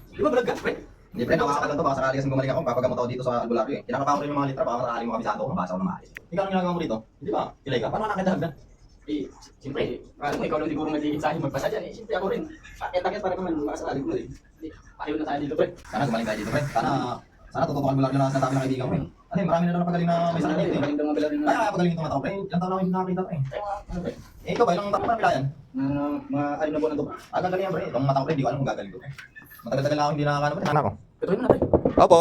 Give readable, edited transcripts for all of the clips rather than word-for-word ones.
Di ba vlog ka, pre? Hindi pre, nakakatagal to. Baka sakali kasi gumaling ako, papagamot ako dito sa albularyo eh. Kinakapa ko rin yung mga litra, baka sakali mo kabisado ko, mabasa ko na maalis. Ikaw ang ginagawa mo dito? Hindi ba? Pilay ka? Paano ka nakakita? Eh, siyempre, alam mo, ikaw lang siguro nagiging sa akin magpasa dyan eh. Siyempre ako rin, sakit-sakit para naman makasali ko eh. Ayaw na tayo dito, pre. Sana gumaling tayo dito pre. Sana tututukan mo lang yun ang sinasabi ng kaibigan ko eh. Ano eh, marami na napagaling na may sakit dito eh. Galing daw mga bilang Kaya nga pagaling itong mata ko pre. Ilang taon na ako hindi nakakita to eh. ano, pre? Eh ikaw ba, ilang taon na pilayan? Mga alim na buwan na to. Gagaling yan pre. Itong mata ko pre, hindi ko alam kung gagaling to eh. Matagal-tagal na ako hindi nakakano pre. Anak ko. Tutuloy mo na, pre. Opo.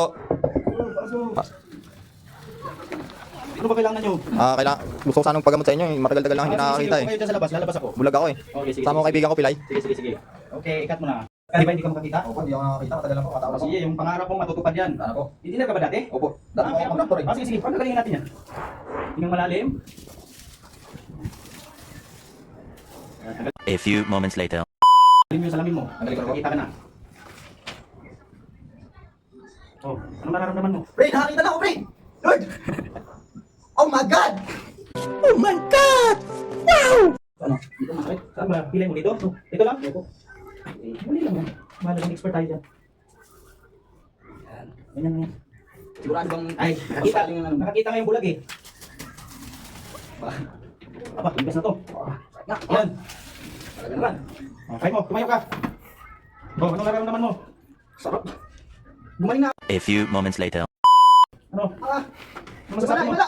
Ano ba kailangan nyo? Kailangan, gusto ko sanang pagamot sa inyo eh. Matagal-tagal lang hindi nakakita Sige, eh. kayo dyan sa labas, lalabas ako. Bulag ako eh. Okay, sige. Sama ko kaibigan ko pilay. Sige. Okay, ikat mo na. Kaya ba hindi ka makakita? Opo, hindi ako nakakita. Matagal lang po. Mataon ako. Sige, yung pangarap kong matutupad yan. Ano ko? Hindi na ka ba dati? Opo. Dati ako ang doktor eh. Sige, pagkakalingin natin yan. Tingnan malalim. A few moments later. Malalim yung salamin mo. Magaling ko. Nakita ka na. Oh, ano nararamdaman mo? Pre, nakakita na ako pre! Lord! Oh my God! Ano? Dito masakit? Saan ba? Pilay mo dito? Dito lang? Dito. Mali lang yan. Mahalagang expert tayo dyan. Yan. Ganyan lang yan. Sigurado bang Ay, nakakita nga yung bulag eh. Aba, ligas na to. Yan. talaga naman? Kaya mo, tumayo ka. Oh, ano nararamdaman mo? Sarap. Gumaling na. A few moments later. Ano? Ah, Ano masasabi mo? wala.